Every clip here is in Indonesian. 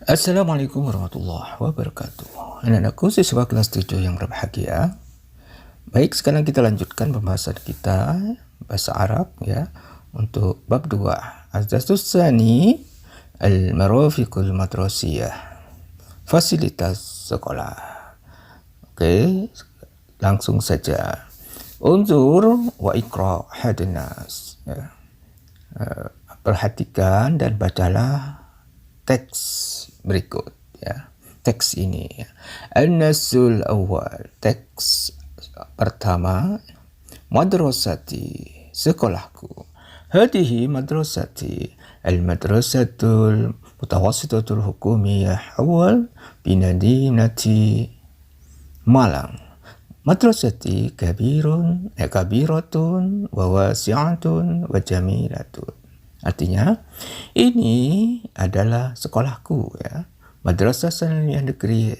Assalamualaikum warahmatullahi wabarakatuh. Anak-anakku siswa kelas 7 yang berbahagia. Baik, sekarang kita lanjutkan pembahasan kita bahasa Arab ya untuk bab 2. Az-Darsus Tsani Al-Marafiqul Madrasiyah. Fasilitas sekolah. Oke, langsung saja. Unzur wa iqra hadnas. Ya. Perhatikan dan bacalah teks berikut ya. Teks ini ya. An-nasul awal, teks pertama, madrasati, sekolahku. Hadihi madrasati, al-madrasatul mutawassitatul hukumiyah awal binadinati Malang. Madrasati kabiratun wa wasi'atun wa jamilatun. Artinya, ini adalah sekolahku ya. Madrasah Sanawiyah Negeri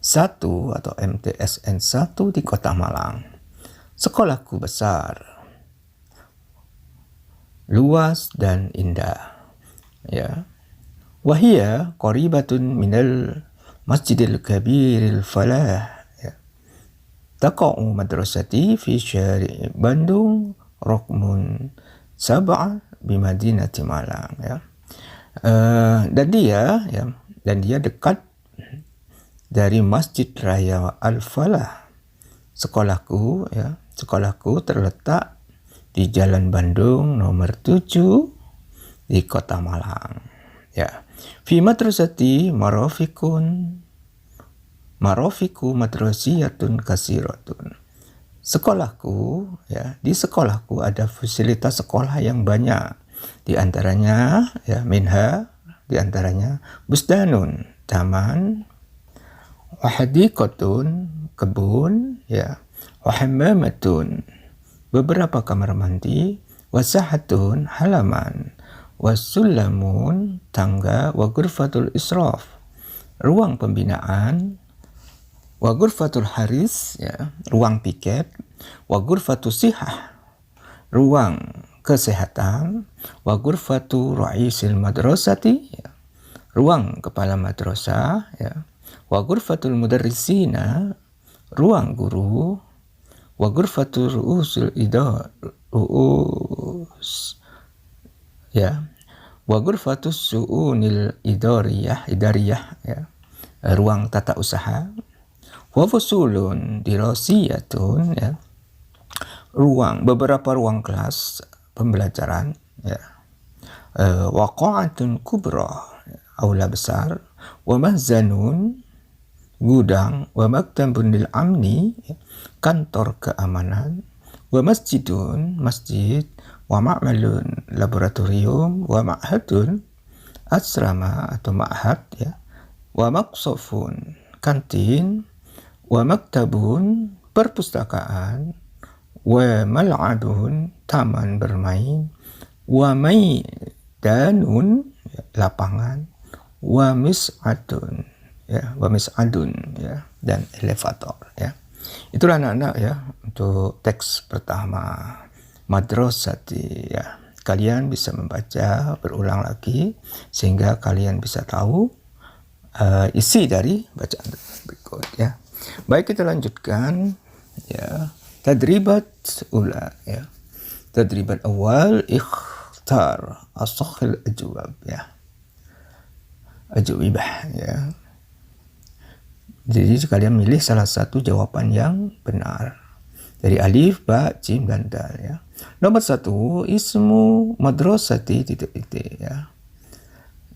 1 atau MTSN 1 di Kota Malang. Sekolahku besar, luas dan indah. Ya. Wahia qaribatun minal Masjidil Kabiril Falah. Ya. Taqa'u madrasati fi syari' Bandung Rokmun Sab'ah Bimadinati Malang ya. Dan dia dekat dari Masjid Raya Al-Falah. Sekolahku terletak di Jalan Bandung nomor 7 di Kota Malang ya. Fi madrasati marafiku madrasiyatun kasiratun. Sekolahku ya, di sekolahku ada fasilitas sekolah yang banyak. Di antaranya ya di antaranya busdanun, taman, wahadiqatun, kebun ya, wahammamatun, beberapa kamar mandi, wasahatun, halaman, wasullamun, tangga, wa ghurfatul israf, ruang pembinaan, wa ghurfatul haris ya, ruang piket, wa ghurfatul sihah, ruang kesehatan, wa ghurfatu ra'isil madrasati ya, ruang kepala madrasah ya, wa ghurfatul mudarrisina, ruang guru, wa ghurfatul ru'usul ya, wa ghurfatus su'unil idariyah ya, ruang tata usaha, wa fusulun dirasiyatun ya, beberapa ruang kelas pembelajaran ya, wa qa'atun kubra, aula besar, wa mahzanun, gudang, wa maktabun lil amni, kantor keamanan, wa masjidun, masjid, wa ma'malun, laboratorium, wa ma'hadun, asrama atau ma'had ya, wa maqsafun, kantin, wa maktabun, perpustakaan, wa mal'abun, taman bermain, wa maidanun, lapangan, wa mis'adun ya, dan elevator ya. Itulah anak-anak ya untuk teks pertama madrasati ya. Kalian bisa membaca berulang lagi sehingga kalian bisa tahu isi dari bacaan berikut ya. Baik, kita lanjutkan ya. Tadribat ula ya. Tadribat awal, ikhtar as-sakhil ajwab ya. Ajwibah ya. Jadi kalian milih salah satu jawaban yang benar dari alif, ba, jim, dan dal ya. Nomor 1, ismu madrasati titik-titik ya.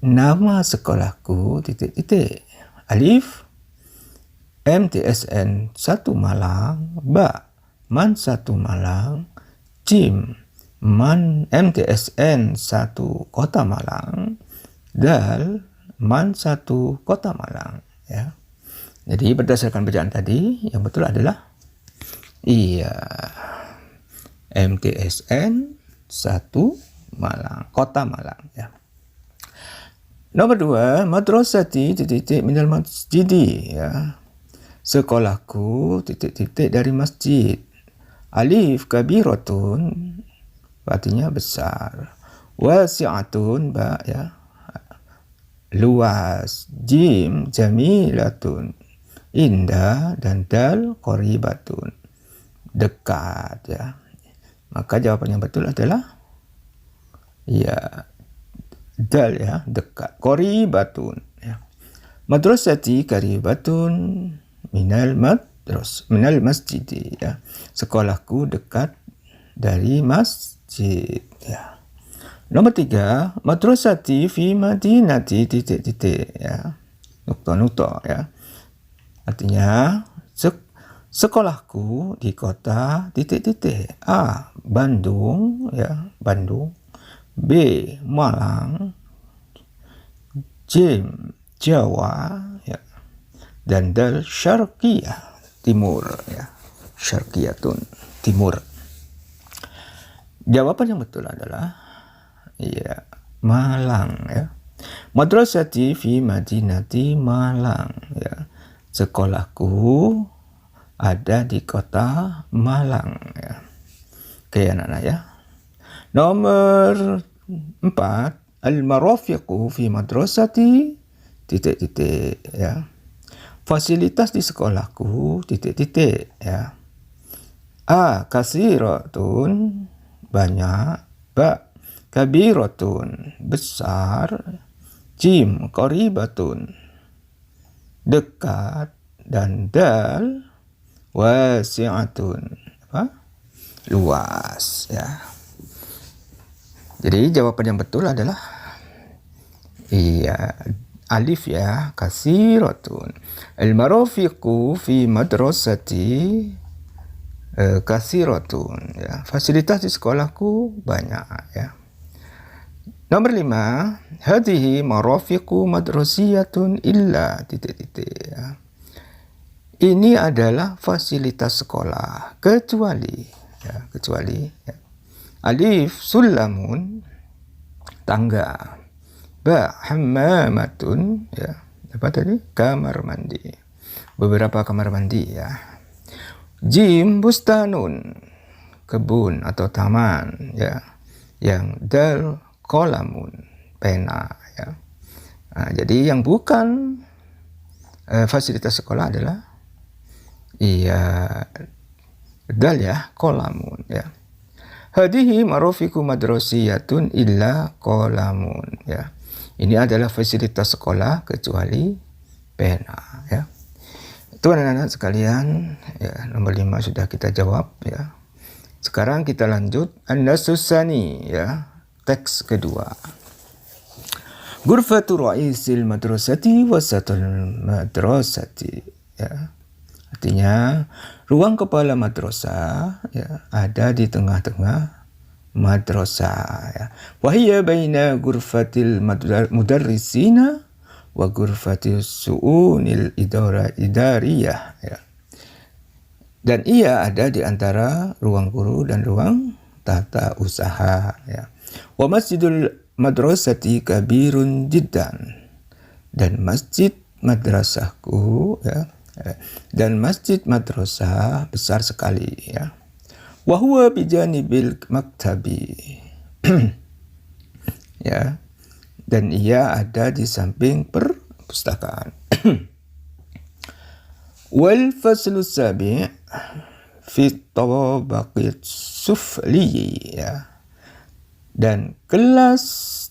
Nama sekolahku titik-titik. Alif, MTSN 1 Malang. Ba, Man 1 Malang. Jim, MTSN 1 Kota Malang. Dal, Man 1 Kota Malang ya. Jadi berdasarkan bacaan tadi, yang betul adalah MTSN 1 Malang, Kota Malang ya. Nomor 2, madrasati titik-titik minal masjidi ya. Sekolahku titik-titik dari masjid. Alif kabiratun, artinya besar. Wasi'atun, ba ya, luas. Jim jamilatun, indah. Dan dal qaribatun, dekat ya. Maka jawaban yang betul adalah ya dal ya, dekat. Qaribatun ya. Madrasati qaribatun minal masjid ya. Sekolahku dekat dari masjid ya. Nomor 3, madrasati fi madinati titik-titik ya. Nukta-nukta ya. Artinya sekolahku di kota titik-titik. A. Bandung ya, Bandung. B. Malang. C. Jawa ya. Dan D. Syarqiyah, timur ya. Syarqiyatun, timur. Jawaban yang betul adalah ya, Malang ya. Madrasati fi madinati Malang ya. Sekolahku ada di kota Malang ya. Oke anak-anak ya. Nomor 4, al-marafiqu fi madrasati titik-titik ya. Fasilitas di sekolahku titik-titik ya. A. Kasiratun, banyak. B. Kabiratun, besar. Jim qaribatun, dekat. Dan dal wasi'atun, luas ya. Jadi jawaban yang betul adalah iya, alif ya, kasiratun. Al-marafiqu fi madrasati kasiratun ya. Fasilitas di sekolahku banyak ya. Nomor 5, hadhihi marafiqu madrasiyatun illa titik-titik ya. Ini adalah fasilitas sekolah kecuali ya. Alif sulamun, tangga. Ba hammamatun ya. Apa tadi? Kamar mandi. Beberapa kamar mandi ya. Jim bustanun, kebun atau taman ya. Yang dal qalamun, pena ya. Nah, jadi yang bukan fasilitas sekolah adalah dal ya, qalamun ya. Hadihi marafiqu madrasiyatun illa qalamun ya. Ini adalah fasilitas sekolah kecuali pena ya. Itu anak-anak sekalian ya, nomor 5 sudah kita jawab ya. Sekarang kita lanjut an-nasus tsani ya, teks kedua. Ghurfatu ra'isil madrasati wasatul madrasati ya. Artinya ruang kepala madrasah ya, ada di tengah-tengah madrasah ya. Wa hiya baina ghurfatil mudarrisina wa ghurfatis su'unil idariyah ya. Dan ia ada di antara ruang guru dan ruang tata usaha ya. Wa masjidul madrasati kabirun jiddan, dan masjid madrasahku ya, dan masjid madrasah besar sekali ya. Wa huwa bijanibil maktabi ya, dan ia ada di samping perpustakaan. Wal faslu sabi' fi tabaqit sufli ya, dan kelas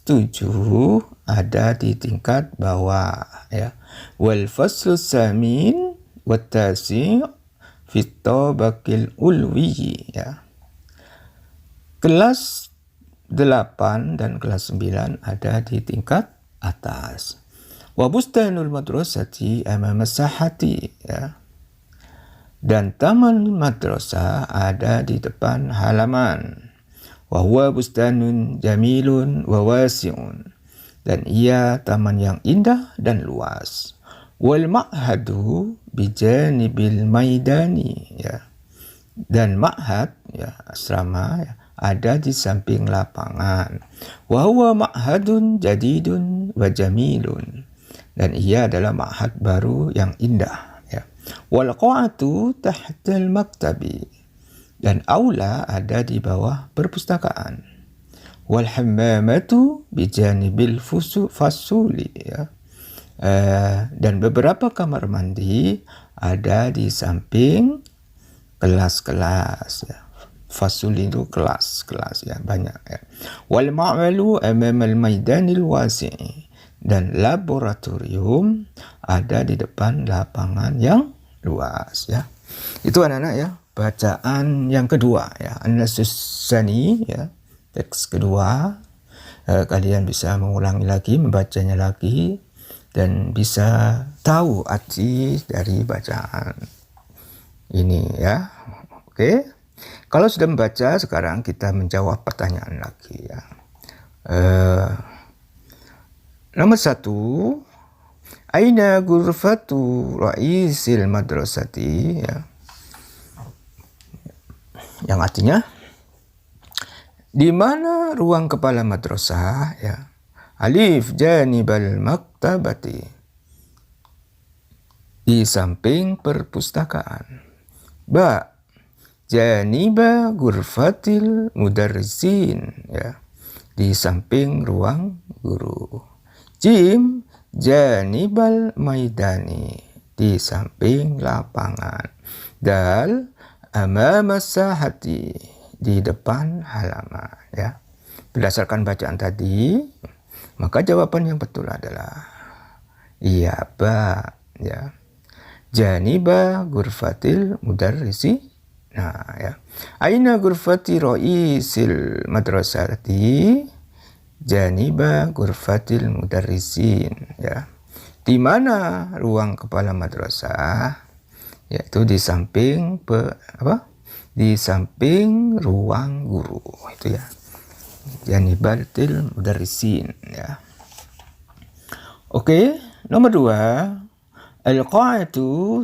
7 ada di tingkat bawah ya. Wal faslu samin wat tasi' fi tabaqil ulwi ya. Kelas 8 dan kelas 9 ada di tingkat atas. Wa bustanul madrasati amama sahati ya. Dan taman madrasah ada di depan halaman. Wa huwa bustanun jamilun wa wasi'un, dan ia taman yang indah dan luas. Wal ma'hadu bijanibil maidani ya. Dan ma'had ya, asrama ya, ada di samping lapangan. Wa huwa ma'hadun jadidun wa jamilun, dan ia adalah ma'had baru yang indah ya. Wal qa'atu tahtal maktabi, dan aula ada di bawah perpustakaan. Wal hammamatu bijanibil fasuli, ya. Dan beberapa kamar mandi ada di samping kelas-kelas, ya. Fasuli itu kelas-kelas, ya, banyak, ya. Wal ma'malu amamal maidanil wasi'i, dan laboratorium ada di depan lapangan yang luas, ya. Itu anak-anak, ya, bacaan yang kedua, ya, an-nasus tsani, ya, teks kedua. Kalian bisa mengulangi lagi, membacanya lagi, dan bisa tahu arti dari bacaan ini, ya. Oke. Kalau sudah membaca, sekarang kita menjawab pertanyaan lagi, ya. Nomor 1, aina ghurfatu ra'isil madrasati, ya. Yang artinya, di mana ruang kepala madrasah, ya. Alif, janibal maktabati, di samping perpustakaan. Ba, janiba ghurfatil mudarrisin, ya, di samping ruang guru. Jim, janibal maidani, di samping lapangan. Dal, amama sahati, di depan halaman, ya. Berdasarkan bacaan tadi, maka jawaban yang betul adalah iya, ba, ya. Janiba ghurfatil mudarrisi. Nah, ya. Aina ghurfati ra'isil madrasati janiba ghurfatil mudarrisin, ya. Di mana ruang kepala madrasah? Yaitu di samping di samping ruang guru, itu, ya. Janibatil mudarrisin, ya. Oke, nomor 2, al-qa'atu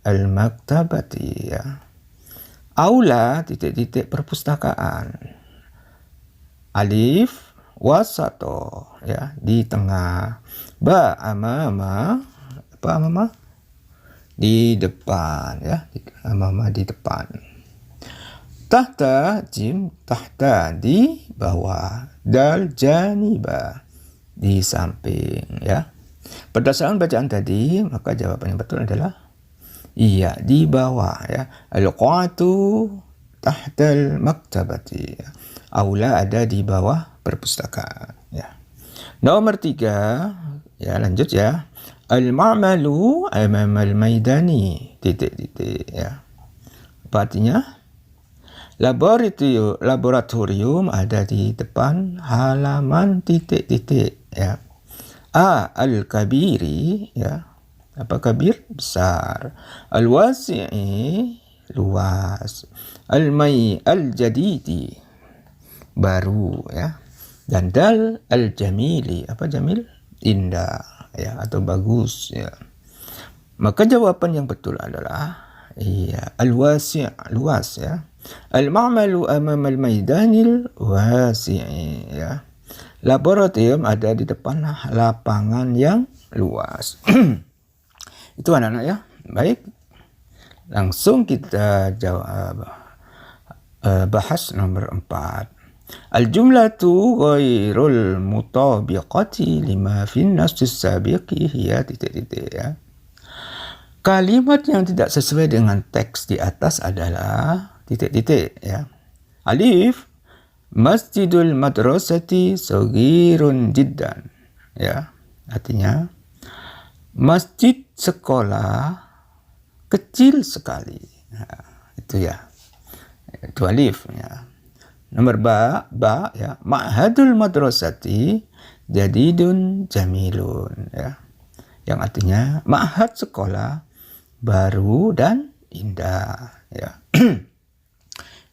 al-maktabati, ya. Aula perpustakaan. Alif, wasato, ya, di tengah. Ba, amama, amama? Di depan, ya. Amama di depan. Tahta, jim, tahta, di bawah. Dal, janiba, di samping, ya. Berdasarkan bacaan tadi, maka jawaban yang betul adalah iya, di bawah, ya. Al-qa'atu tahtal maktabati, ya. Aula ada di bawah perpustakaan, ya. Nomor 3, ya, lanjut, ya. Al-ma'malu amamal maidani, ya. Apa artinya? Laboratorium ada di depan halaman, ya. A, al-kabiri, ya. Apa kabir? Besar. Al-wasi'i, luas. Al-jadidi, baru, ya. Dan dal, al-jamili, apa jamil? Indah, ya, atau bagus, ya. Maka jawaban yang betul adalah iya, al-wasi', luas, ya. Al-ma'malu amamal maidanil wasi'i, ya. Laboratorium ada di depan lapangan yang luas. Itu anak-anak, ya. Baik. Langsung kita jawab, bahas nomor 4. Al-jumlatu ghairul mutabiqati lima fin nassis sabiqi hiya ya. Kalimat yang tidak sesuai dengan teks di atas adalah ya. Alif, masjidul madrasati saghirun jiddan, ya. Artinya masjid sekolah kecil sekali. Nah, itu, ya. Itu alif, ya. Nomor ba, ya. Ma'hadul madrasati jadidun jamilun, ya. Yang artinya ma'had sekolah baru dan indah, ya.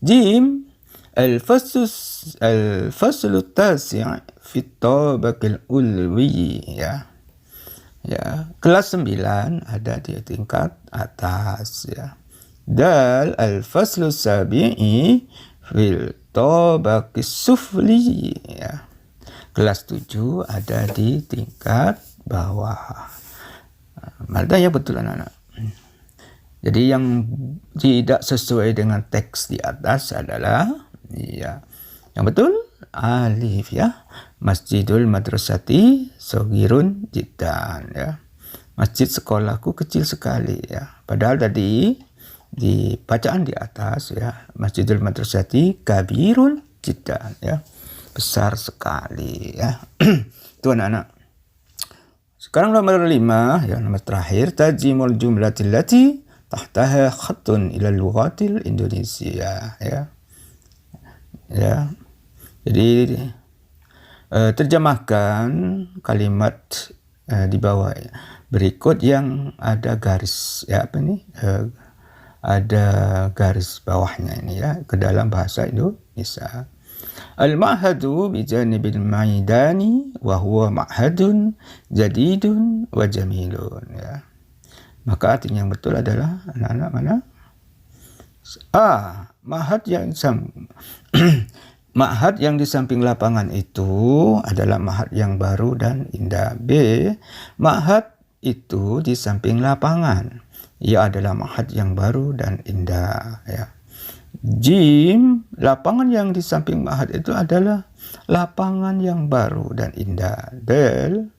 Jim, al-faslu tasi' fi tabaqil ulwi, ya. Ya, kelas 9 ada di tingkat atas, ya. Dal, al-faslu sabi'i fil tabaqis sufli, ya. Kelas 7 ada di tingkat bawah. Mana yang betul, anak-anak? Jadi yang tidak sesuai dengan teks di atas adalah, ya, yang betul alif ya. Masjidul madrasati sogirun jiddan ya. Masjid sekolahku kecil sekali ya. Padahal tadi di bacaan di atas ya, Masjidul madrasati kabirun jiddan ya. Besar sekali ya. Itu anak-anak. Sekarang nomor 5 ya, nomor terakhir tajimul jumlatil lati tahtaha khattun ila lughatil Indonesia ya. Ya. Jadi terjemahkan kalimat di bawah ya. Berikut yang ada garis ya, apa nih? Ada garis bawahnya ini ya, ke dalam bahasa Indonesia. Al-ma'hadu bijanibil maidani wa huwa ma'hadun jadidun wa jamilun ya. Maka artinya yang betul adalah anak-anak mana? A. Ma'had yang di samping lapangan itu adalah ma'had yang baru dan indah. B. Ma'had itu di samping lapangan. Ia adalah ma'had yang baru dan indah ya. Jim, lapangan yang di samping ma'had itu adalah lapangan yang baru dan indah. Del,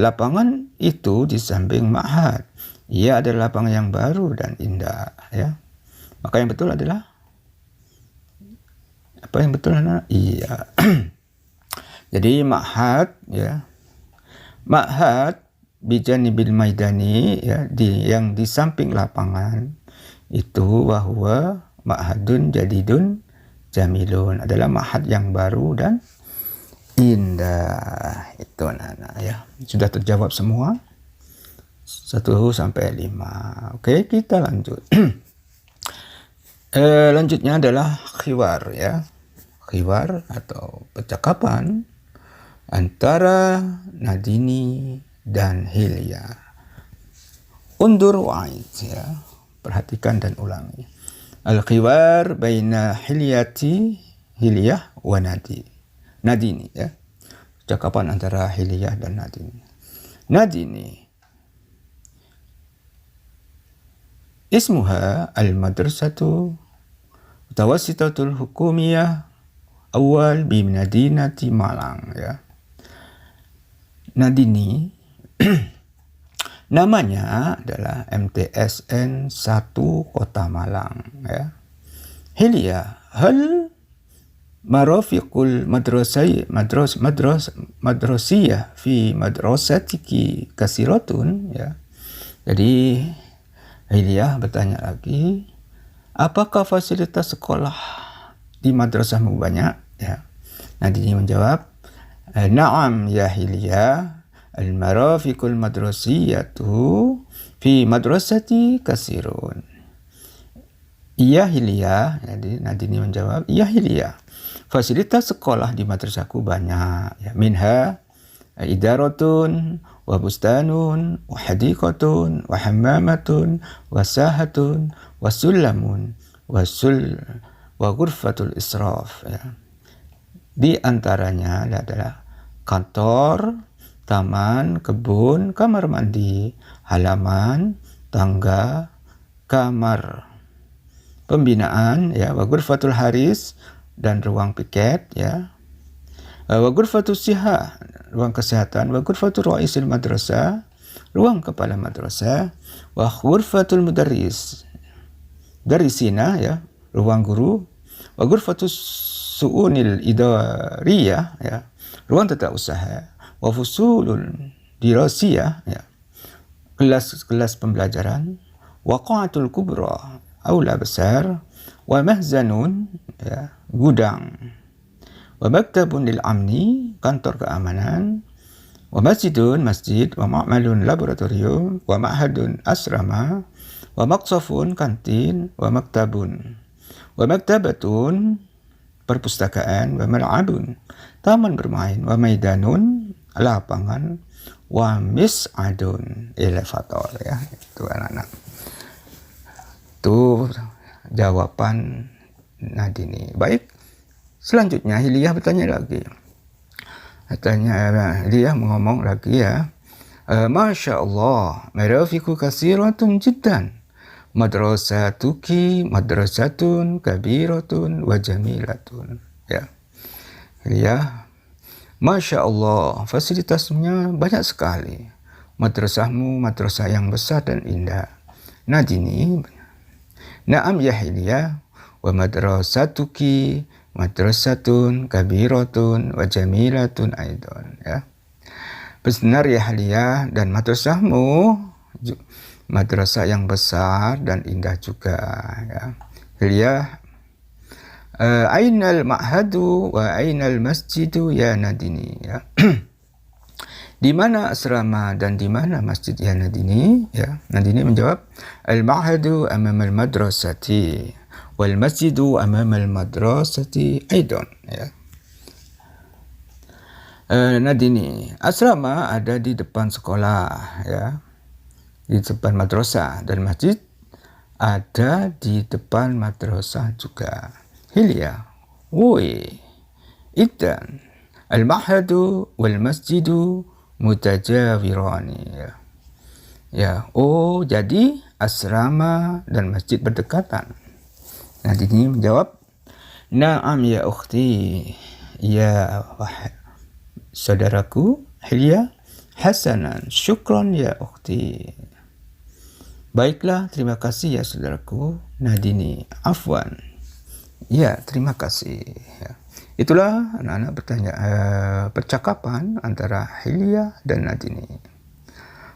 lapangan itu di samping ma'had. Ia adalah lapangan yang baru dan indah ya. Maka yang betul adalah apa yang betul anak? Iya. Jadi ma'had ya. Ma'had bijanibil maidani ya, yang di samping lapangan itu bahwa ma'hadun jadidun jamilun adalah ma'had yang baru dan indah. Itu anak-anak ya. Sudah terjawab semua 1 sampai 5. Oke, kita lanjut. Lanjutnya adalah khiwar ya. Khiwar atau percakapan antara Nadini dan Hilya. Undur wa'id ya. Perhatikan dan ulangi. Al-khiwar baina Hilyah wa Nadini ya. Percakapan antara Hilyah dan Nadini. Nadini ismuha al-madrasatu mutawassitatul hukumiyah awal bi Madinati Malang ya. Nadini namanya adalah MTSN 1 Kota Malang ya. Hilya hal marafiqul madrasiyah fi madrasatiki kasiratun ya. Jadi Hilya bertanya lagi, apakah fasilitas sekolah di madrasahmu banyak ya? Nadini menjawab, na'am ya Hilya. Al-marafiqul madrasiyatu fi madrasati kasirun. Iya Hilya, jadi Nadini menjawab, iya Hilya. Fasilitas sekolah di madrasahku banyak. Ya, minha idaratun wa bustanun wa hadiqatun wa hammamatun wa sahatun wa sulamun wa ghurfatul israf. Ya. Di antaranya adalah kantor, taman, kebun, kamar mandi, halaman, tangga, kamar pembinaan ya, wa ghurfatul haris dan ruang piket ya. Wa ghurfatus siha, ruang kesehatan, wa ghurfatul ra'isil madrasah, ruang kepala madrasah, wa ghurfatul mudarris, darisina ya, ruang guru, wa ghurfatus su'unil idariyah ya, ruang tata usaha, wa fusulul dirasiyah ya, kelas-kelas pembelajaran, wa qa'atul kubra, aula besar, wa mahzanun ya, gudang, wa maktabun lil amni, kantor keamanan, wa masjidun masjid, wa ma'malun laboratorium, wa ma'hadun asrama, wa maqsafun kantin, wa maktabun, wa maktabatun perpustakaan, wa mal'abun taman bermain, wa maidanun lapangan, wa mis'adun elevator ya. Itu anak-anak. Itu jawaban Nadini. Baik. Selanjutnya Hiliyah bertanya lagi. Hiliyah ngomong lagi ya. Masya Allah, marafiku kasiratun jiddan. Madrasatuki madrasatun kabiratun wa jamilatun. Ya. Hilya, Masya Allah, fasilitasnya banyak sekali. Madrasahmu madrasah yang besar dan indah. Nadini, na'am ya Hilya, wa madrasatuki madrasatun kabiratun wa jamilatun aidan. Ya. Benar ya Hilya, dan madrasahmu madrasah yang besar dan indah juga. Ya. Hilya, ainal ma'hadu wa ainal masjidu ya Nadini. Ya. Di mana asrama dan di mana masjid ya Nadini? Ya, Nadini menjawab, al-ma'hadu amam al-madrasati wal masjidu amam al-madrasati aidan. Ya. Nadini, asrama ada di depan sekolah, ya, di depan madrasah, dan masjid ada di depan madrasah juga. Hilya, woi, idan al-ma'hadu wal masjidu mutajawirani. Ya. Ya, oh jadi asrama dan masjid berdekatan. Nadini menjawab, na'am ya ukhti, ya saudaraku Hilya, hasanan, syukron ya ukhti. Baiklah, terima kasih ya saudaraku Nadini, afwan. Ya, terima kasih. Ya. Itulah anak-anak percakapan antara Hilya dan Nadini.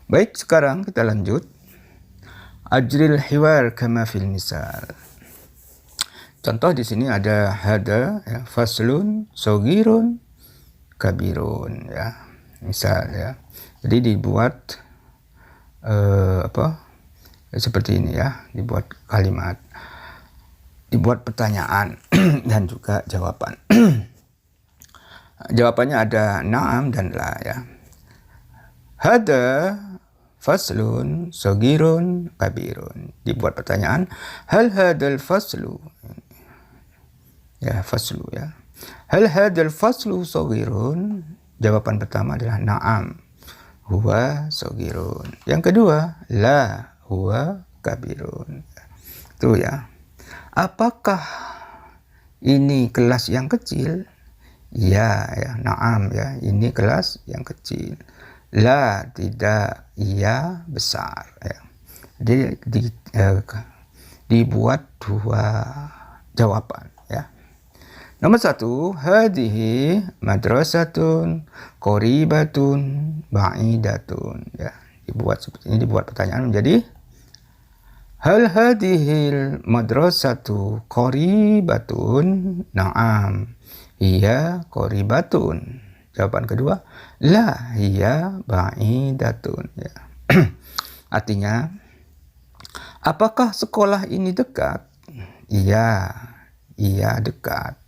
Baik, sekarang kita lanjut. Ajril hiwar kama fil misal. Contoh di sini ada hada, ya, faslun, sogirun, kabirun, ya. Misal, ya. Jadi dibuat seperti ini, ya, dibuat kalimat, dibuat pertanyaan dan juga jawaban. Jawabannya ada na'am dan la, ya. Hada faslun sogirun kabirun. Dibuat pertanyaan, hal hadal faslu, ya, faslu, ya. Hal hadal faslu sogirun? Jawaban pertama adalah na'am, huwa sogirun. Yang kedua, la, huwa kabirun. Itu, ya. Apakah ini kelas yang kecil? Ya, ya, na'am, ya, ini kelas yang kecil. La, tidak, iya, besar. Ya. Jadi dibuat dua jawaban. Ya. Nomor satu, hadihi madrasatun qoribatun ba'idatun. Ya. Dibuat seperti ini, dibuat pertanyaan menjadi hal hadihil madrasatu qoribatun? Na'am, hiya qoribatun. Jawaban kedua, la, hiya ba'idatun. Ya. Artinya, apakah sekolah ini dekat? Iya, iya dekat.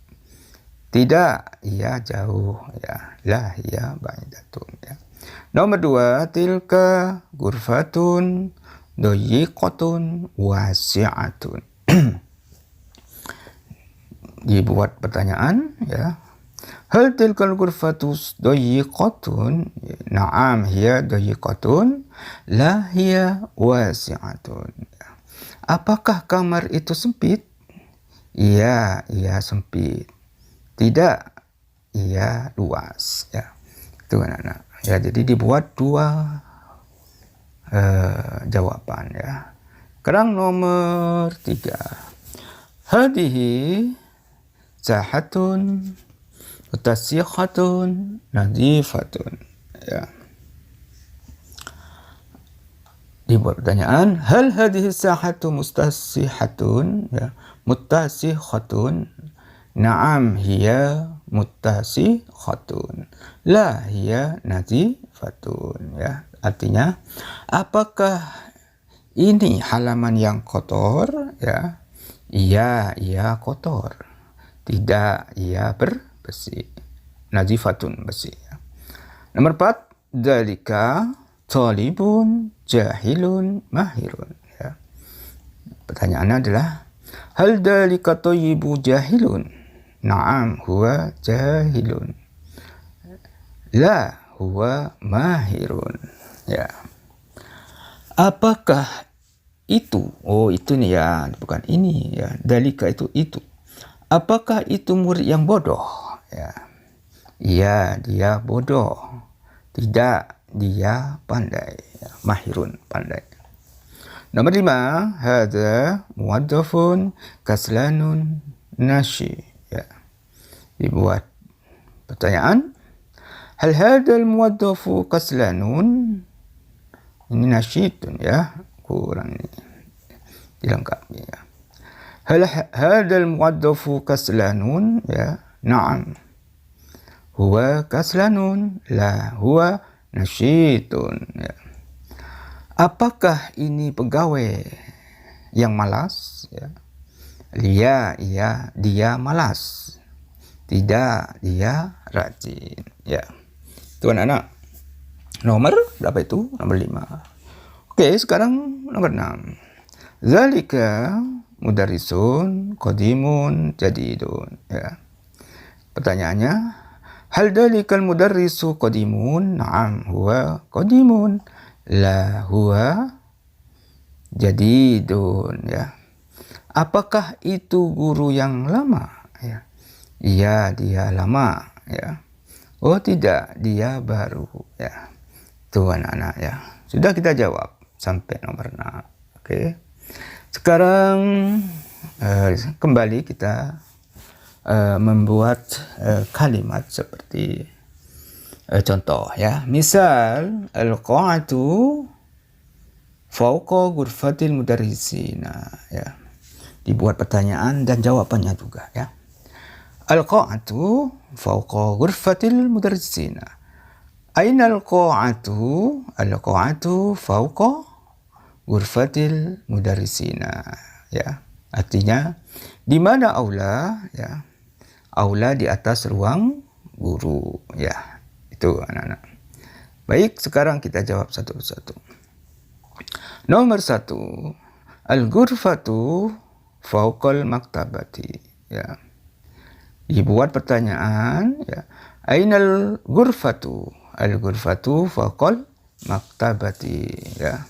Tidak, iya jauh. Ya. La, hiya ba'idatun. Ya. Nomor dua, tilka gurfatun doyiqatun wasi'atun. Dibuat pertanyaan, ya. Hal tilkal gurfatus doyiqatun? Na'am, hiya doyiqatun. La, hiya wasi'atun. Apakah kamar itu sempit? Iya, iya sempit. Tidak, iya luas. Ya. Itu anak-anak. Ya, jadi dibuat dua jawaban, ya. Sekarang nomor 3. Hadihi zahatun mutasihatun nadifatun. Ya. Dibuat pertanyaan, hal hadihi sahatu mustasihatun? Ya. Mutasihatun. Na'am, hiya mutasihatun. La, hiya nadifatun. Ya. Artinya, apakah ini halaman yang kotor? Ya. Iya, iya kotor. Tidak, iya bersih. Nazifatun, bersih. Ya. Nomor 4, dalika talibun jahilun mahirun. Ya. Pertanyaannya adalah, hal dalika tayyibu jahilun? Na'am, huwa jahilun. La, huwa mahirun. Ya. Apakah itu? Oh, itu nih, ya, bukan ini, ya. Dalika itu. Apakah itu murid yang bodoh? Ya. Ya, dia bodoh. Tidak, dia pandai. Ya, mahirun, pandai. Nomor 5, hadza muwaddafun kaslanun nashi. Ya. Dibuat pertanyaan. Hal hadzal muwaddafu kaslanun? Ini nasyidun ya, kurang ini. Dilengkapi ya. Hal hadzal muwaddafu kaslanun? Ya, na'am. Huwa kaslanun, la huwa nasyidun. Ya. Apakah ini pegawai yang malas? Ya. Iya, dia malas. Tidak, dia rajin. Ya. Itu anak-anak. Nomor berapa itu? Nomor 5. Oke, sekarang nomor 6. Zalika mudarrisun qadimun jadidun. Ya. Pertanyaannya, hal dalikal mudarrisu qadimun? Na'am, huwa qadimun. La huwa jadidun. Ya. Apakah itu guru yang lama? Ya. Iya, dia lama. Ya. Oh tidak, dia baru. Ya. Itu anak-anak ya. Sudah kita jawab sampai nomor 6. Oke. Sekarang kembali kita membuat kalimat seperti contoh ya. Misal al-qa'atu fawqa ghurfatil mudarrisina ya. Dibuat pertanyaan dan jawabannya juga ya. Al-qa'atu fawqa ghurfatil mudarrisina. Aina al-qa'atu? Al-qa'atu fawqa ghurfatil mudarrisina ya. Artinya di mana aula ya? Aula di atas ruang guru ya. Itu anak-anak. Baik, sekarang kita jawab satu persatu. Nomor 1, al-ghurfatu fawqal maktabati ya. Dibuat pertanyaan ya. Ainal ghurfatu? Al-ghurfatu fawqal maktabati ya.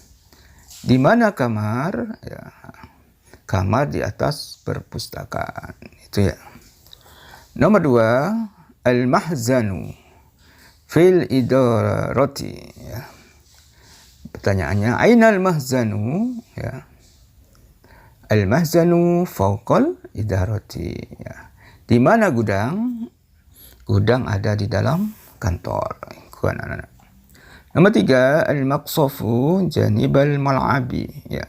Di mana kamar? Ya. Kamar di atas perpustakaan. Itu ya. Nomor 2, al-mahzanu fil idarati ya. Pertanyaannya, ainal mahzanu ya. Al-mahzanu fawqal idarati ya. Di mana gudang? Gudang ada di dalam kantor. Anak-anak. Nomor 3, al-maqsafu janibal mal'abi ya.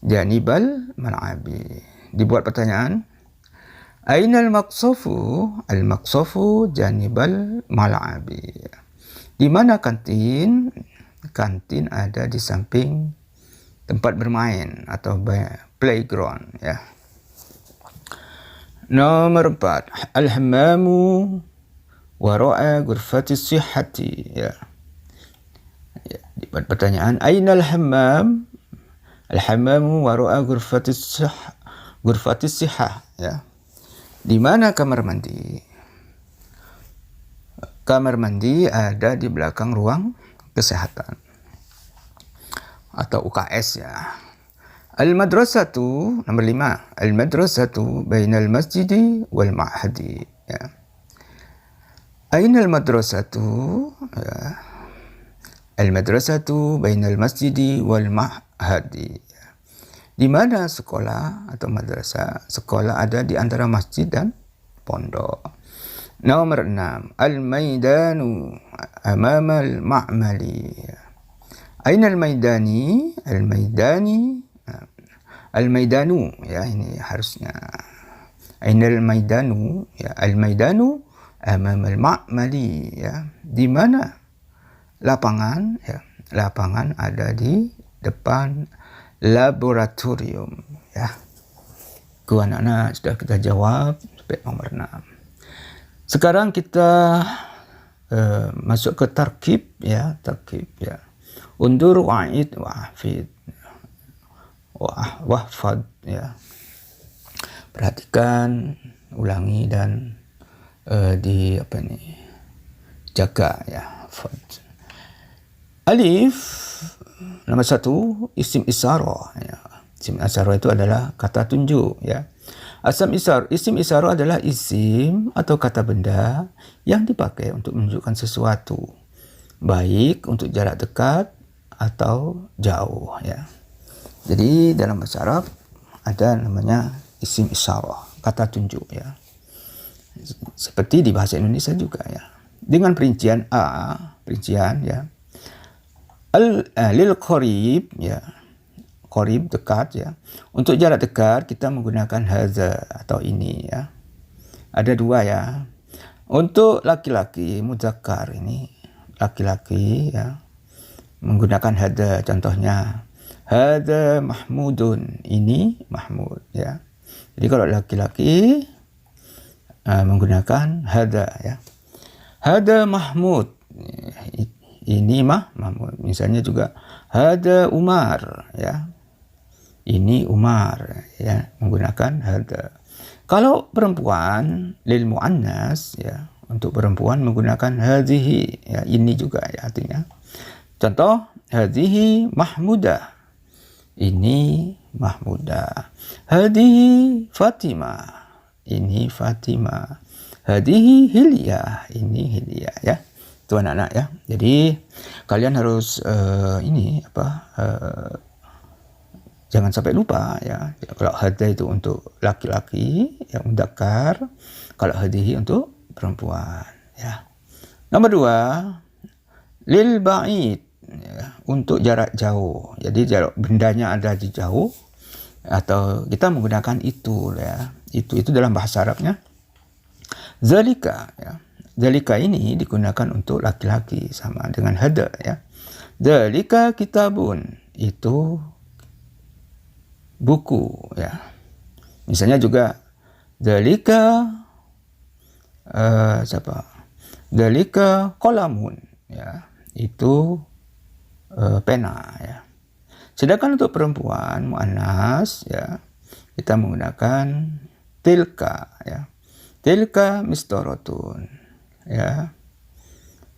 Janibal mal'abi. Dibuat pertanyaan, ainal maqsafu? Al-maqsafu janibal mal'abi ya. Di mana kantin? Kantin ada di samping tempat bermain atau playground ya. Nomor 4, al-hammamu wara'a ghurfati sihhati ya. Ya, dibuat pertanyaan, ainal hammam? Al-hammamu wara'a ghurfati sihhah ya. Di mana kamar mandi? Kamar mandi ada di belakang ruang kesehatan atau UKS ya. Al-madrasatu, nomor 5, al-madrasatu bainal masjidi wal ma'hadi ya. Ainal madrasatu ya. Al-madrasatu bainal masjidi wal ma'hadi ya. Di mana sekolah atau madrasah? Sekolah ada di antara masjid dan pondok. Nomor 6, al-maidanu amama al-ma'mali ya. Aina al-maidani? Al-maidani al-maidanu ya, ini harusnya aina al-maidanu ya. Al-maidanu amama al-ma'mali ya. Di mana lapangan ya? Lapangan ada di depan laboratorium ya. Anak-anak sudah kita jawab sampai nomor 6. Sekarang kita masuk ke tarkib ya, tarkib ya. Undur wa'id wa'fid wahfad ya. Perhatikan, ulangi dan jaga ya. Fad. Alif nomor 1, isim isyarah ya. Isim isyarah itu adalah kata tunjuk ya. Isim isyarah adalah isim atau kata benda yang dipakai untuk menunjukkan sesuatu, baik untuk jarak dekat atau jauh, ya. Jadi dalam bahasa Arab ada namanya isim isyarah, kata tunjuk, ya. Seperti di bahasa Indonesia juga, ya. Dengan perincian ya. Lil qarib, ya. Qarib, dekat, ya. Untuk jarak dekat kita menggunakan hadza atau ini, ya. Ada dua, ya. Untuk laki-laki muzakkar ini laki-laki, ya, menggunakan hadza. Contohnya hadza Mahmudun, ini Mahmud, ya. Jadi kalau laki-laki menggunakan hadza, ya. Hadza Mahmud, ini Mahmud. Misalnya juga hadza Umar, ya. Ini Umar, ya, menggunakan hadza. Kalau perempuan lil muannas, ya, untuk perempuan menggunakan hadhihi, ya, ini juga, ya, artinya. Contoh hadhihi Mahmudah, ini Mahmudah. Hadhihi Fatimah, ini Fatimah. Hadhihi Hilyah, ini Hilyah, ya. Itu anak-anak, ya. Jadi kalian harus jangan sampai lupa, ya. Kalau hadza itu untuk laki-laki yang mudzakkar, kalau hadhihi untuk perempuan, ya. Nomor 2, lil ba'id, ya, untuk jarak jauh. Jadi jarak bendanya ada di jauh atau kita menggunakan itu, ya. Itu dalam bahasa Arabnya zalika, ya. Zalika ini digunakan untuk laki-laki sama dengan hadza, ya. Zalika kitabun, itu buku, ya. Misalnya juga zalika zalika qalamun, ya, itu pena, ya. Sedangkan untuk perempuan muannas, ya, kita menggunakan tilka, ya. Tilka mistoratun, ya,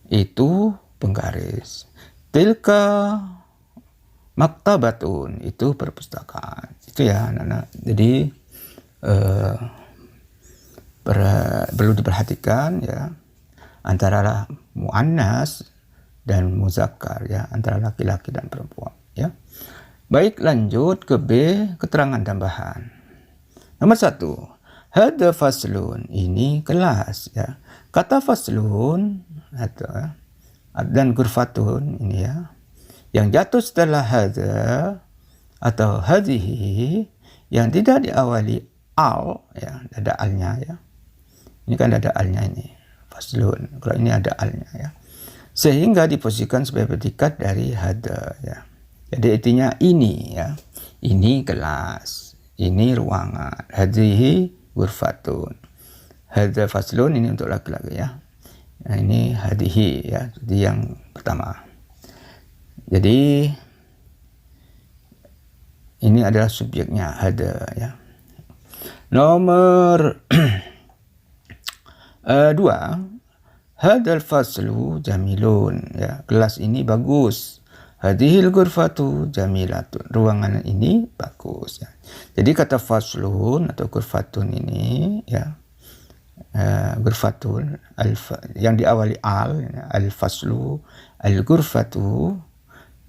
itu penggaris. Tilka maktabatun, itu perpustakaan. Itu, ya, anak-anak. Jadi perlu diperhatikan, ya, antara muannas dan muzakkar, ya, antara laki-laki dan perempuan, ya. Baik, lanjut ke B, keterangan tambahan. Nomor 1, hadza faslun, ini kelas, ya. Kata faslun dan ghurfatun ini, ya, yang jatuh setelah hadza atau hadhihi yang tidak diawali al, ya, ada alnya, ya. Ini kan ada alnya ini, faslun. Kalau ini ada alnya, ya. Sehingga diposisikan sebagai predikat dari hadza, ya. Jadi artinya ini, ya. Ini kelas, ini ruangan. Hadhihi ghurfatun. Hadza faslun, ini untuk laki-laki, ya. Nah, ini hadhihi, ya. Jadi yang pertama. Jadi ini adalah subjeknya hadza, ya. Nomor 2, hadzal faslu jamilun, ya. Kelas ini bagus. Hadhil ghurfatu jamilatun, ruangan ini bagus, ya. Jadi kata faslun atau ghurfatun ini, ya, ghurfatun yang diawali al, ya, al faslu, al ghurfatu,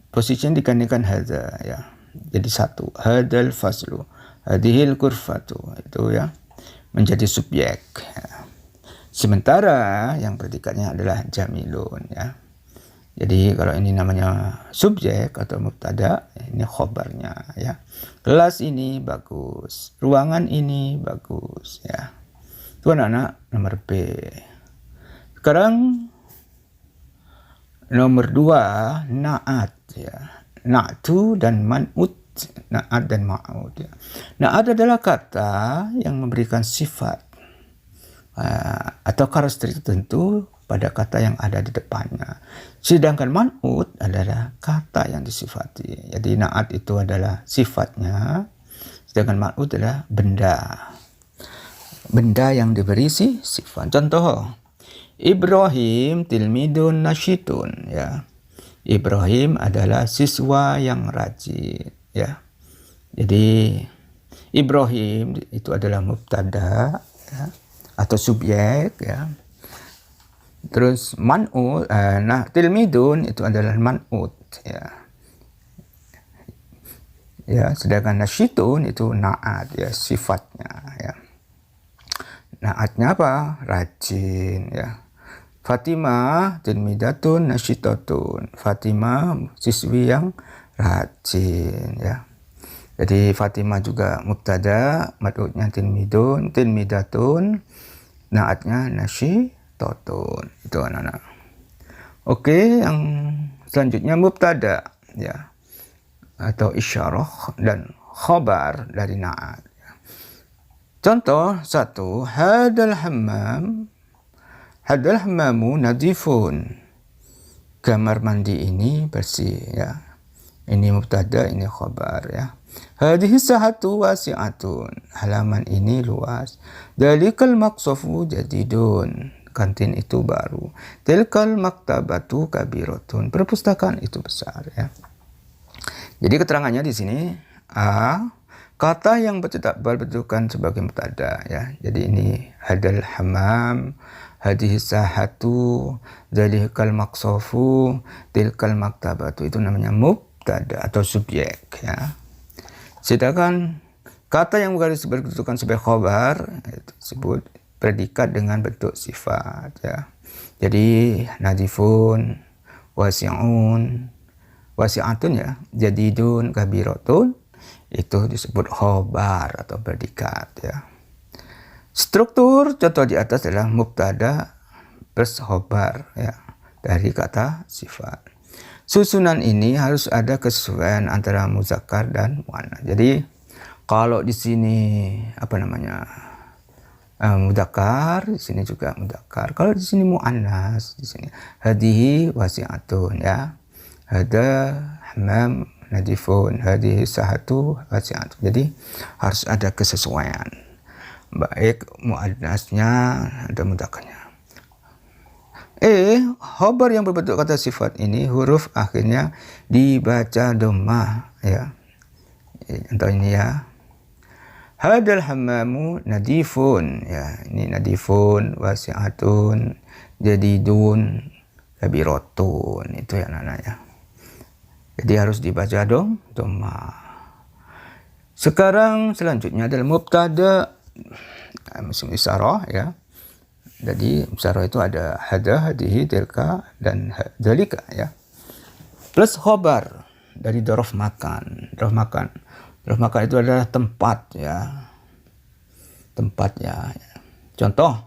posisinya digantikan hadza, ya. Jadi satu, hadzal faslu, hadhil ghurfatu, itu, ya, menjadi subjek, ya. Sementara yang predikatnya adalah jamilun, ya. Jadi kalau ini namanya subjek atau mubtada, ini khobarnya, ya. Kelas ini bagus, ruangan ini bagus, ya. Itu anak-anak nomor B. Sekarang nomor 2, naat, ya. Na'tu dan man'ut, na'at dan ma'ud, ya. Na'at adalah kata yang memberikan sifat atau karakteristik tertentu pada kata yang ada di depannya. Sedangkan man'ut adalah kata yang disifati. Jadi na'at itu adalah sifatnya, sedangkan man'ut adalah benda. Benda yang diberi sifat. Contoh, Ibrahim tilmidun nasyitun, ya. Ibrahim adalah siswa yang rajin, ya. Jadi Ibrahim itu adalah mubtada ya, atau subjek ya. Terus man'ut, tilmidun itu adalah man'ut ya. Ya, sedangkan nasyitun itu na'at ya, sifatnya ya. Na'atnya apa? Rajin ya. Fatimah tilmidatun nasyitatun. Fatimah siswi yang rajin ya. Jadi Fatimah juga mubtada, mad'utnya tilmidun, tilmidatun, na'atnya nasyitatun. Itu anak-anak. Oke, yang selanjutnya mubtada ya, atau isyarah dan khabar dari na'at. Contoh 1, hadal hammamu nadifun. Kamar mandi ini bersih ya. Ini mubtada, ini khabar ya. Hadhihi sahatu wasi'atun. Halaman ini luas. Dalikal maqsafu jadidun. Kantin itu baru. Tilkal maktabatu kabiratun. Perpustakaan itu besar ya. Jadi keterangannya di sini kata yang bercetak bal berbentukan sebagai mubtada ya. Jadi ini hadal hammam, hadhihi sahatu, dalikal maqsafu, tilkal maktabatu, itu namanya mubtada atau subjek ya. Sedangkan kata yang berbentukan sebagai khabar itu disebut predikat dengan bentuk sifat ya. Jadi nadifun, wasi'atun ya, jadidun, kabiratun, itu disebut khabar atau predikat ya. Struktur contoh di atas adalah mubtada plus khabar ya, dari kata sifat. Susunan ini harus ada kesesuaian antara muzakkar dan muannas. Jadi kalau di sini mudzakkar, di sini juga mudzakkar. Kalau di sini muannas, di sini hadhihi wasi'atun ya. Hada hammam nadifun, hadhihi sahatu wasi'atun. Jadi harus ada kesesuaian. Baik muannasnya ada mudzakarnya. Khabar yang berbentuk kata sifat ini huruf akhirnya dibaca dhammah ya. Contoh ini ya. Hadal hammamu nadifun ya. Ini nadifun, wasi'atun, jadidun, kabiratun. Itu ya anak-anak. Jadi harus dibaca dhammah. Sekarang selanjutnya adalah mubtada musim isyarah ya. Jadi isyarah itu ada hada, hadihi, tilka, dan dzalika ya. Plus khabar dari dzaraf makan. Dzaraf makan itu adalah tempat ya. Tempat ya. Contoh,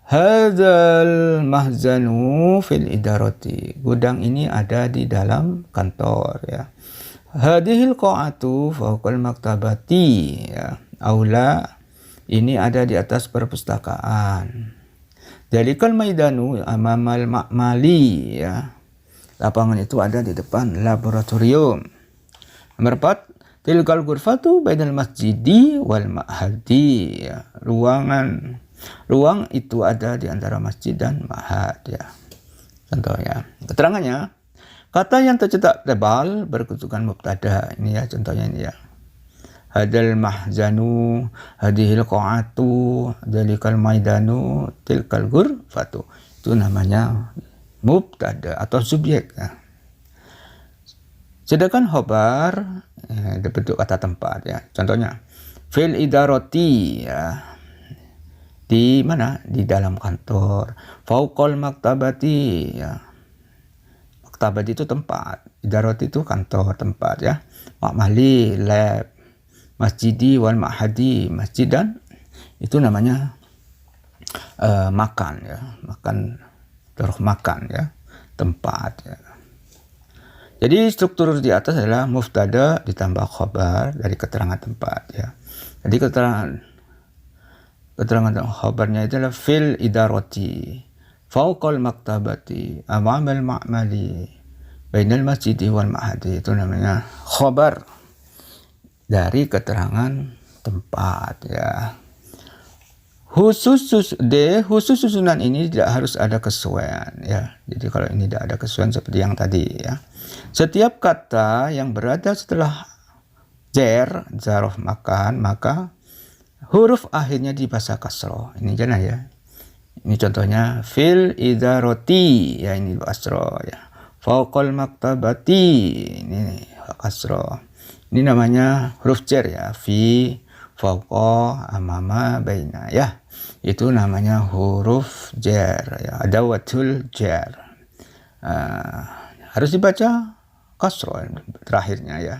hadzal mahzanu fil idarati. Gudang ini ada di dalam kantor ya. Hadhil qa'atu fawqal maktabati ya. Aula ini ada di atas perpustakaan. Dalikal maidanu amamal ma'mali ya. Lapangan itu ada di depan laboratorium. Nomor 4, tilkal ghurfatu bainal masjidi wal ma'hadi ya. Ruang itu ada di antara masjid dan ma'had ya. Contohnya, keterangannya, kata yang tercetak tebal berkedudukan mubtada. Ini ya contohnya ini ya. Hadal mahzanu, hadihil qa'atu, dalikal maidanu, tilkal ghurfatu. Itu namanya mubtada atau subjek ya. Sedangkan khabar berbentuk kata tempat ya. Contohnya fil idarati ya. Di mana? Di dalam kantor. Fauqal maktabati ya. Maktabat itu tempat. Idarati itu kantor, tempat ya. Ma'mali, lab. Masjidi wal ma'hadi, masjid dan itu namanya makan ya. Makan ya. Tempat ya. Jadi struktur di atas adalah mubtada ditambah khabar dari keterangan tempat ya. Jadi keterangan khabarnya itu adalah fil idarati, fauqal maktabati, amamal ma'mali, bainal masjidi wal ma'hadi. Itu namanya khabar dari keterangan tempat ya. Khusus susunan ini tidak harus ada kesesuaian ya. Jadi kalau ini tidak ada kesesuaian seperti yang tadi ya. Setiap kata yang berada setelah zarf makan, maka huruf akhirnya dibaca kasroh. Ini jangan ya. Ini contohnya fil idaroti, ya ini kasroh ya. Fauqal maktabati, ini kasroh. Ini namanya huruf jar ya. Fi, fauqa, amama, baina ya. Itu namanya huruf jar ya. Adawatul jar. Harus dibaca kasroh terakhirnya ya.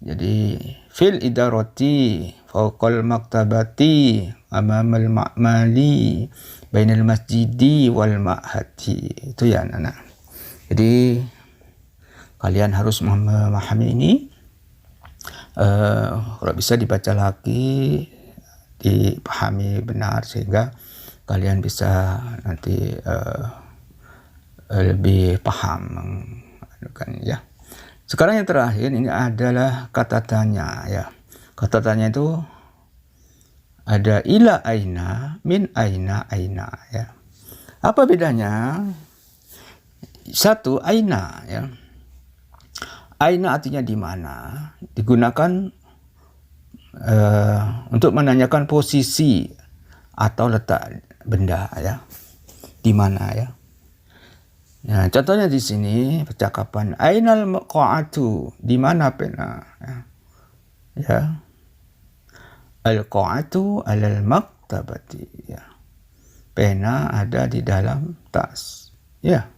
Jadi fil idarati fauqal maktabati amamal ma'mali bainal masjidi wal ma'hati. Itu ya anak-anak. Jadi kalian harus memahami ini. Kalau bisa dibaca lagi, dipahami benar sehingga kalian bisa nanti lebih paham kan ya. Sekarang yang terakhir ini adalah kata tanya ya. Kata tanya itu ada ila aina, min aina, aina ya. Apa bedanya? Satu, aina ya. Aina artinya di mana? Digunakan untuk menanyakan posisi atau letak benda ya. Di mana ya? Nah, contohnya di sini percakapan ainal qa'atu, di mana pena ya. Ya. Al-qa'atu alal maktabati ya. Pena ada di dalam tas. Ya.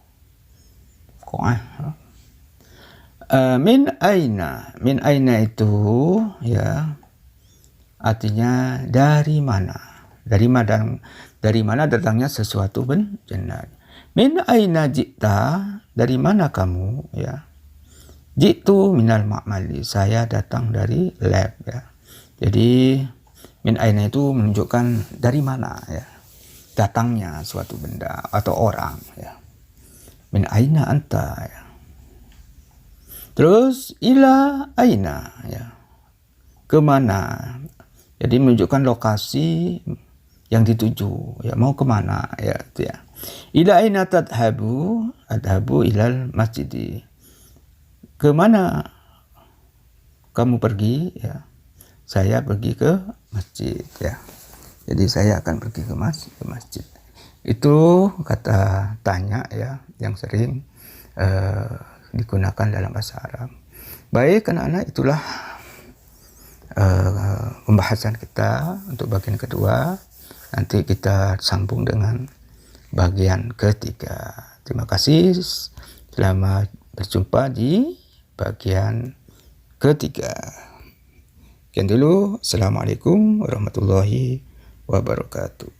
Qa'ah. Min aina itu ya artinya dari mana? Dari mana datangnya sesuatu benda. Min aina jita, dari mana kamu ya? Jitu minal ma'mali, saya datang dari lab ya. Jadi min aina itu menunjukkan dari mana ya datangnya suatu benda atau orang ya. Min aina anta ya. Terus ila aina ya. Kemana? Jadi menunjukkan lokasi yang dituju ya, mau kemana ya itu ya. Ila aina tadhabu, adhabu ilal masjidi. Kemana kamu pergi ya? Saya pergi ke masjid ya. Jadi saya akan pergi ke masjid. Itu kata tanya ya yang sering digunakan dalam bahasa Arab. Baik anak-anak, itulah pembahasan kita untuk bagian kedua. Nanti kita sambung dengan bagian ketiga. Terima kasih. Selamat berjumpa di bagian ketiga. Sekian dulu. Assalamualaikum warahmatullahi wabarakatuh.